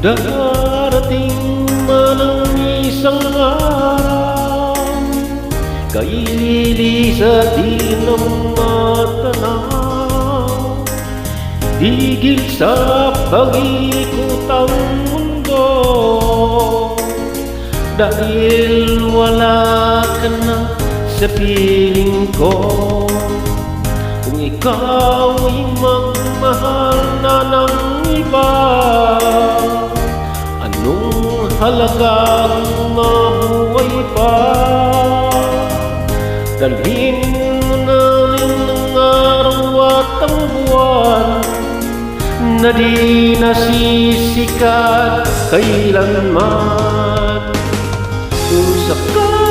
Darating man ang isang araw, kaililis at di na matanaw, tigil sa pag-ikot ang mundo, dahil wala ka na sa piling ko. Kung ikaw ay magmahal na ng iba, anong halagang mabuhay pa? Dalhin mo na rin ang araw at ang buwan na di nasisikat kailanman. Kung sakali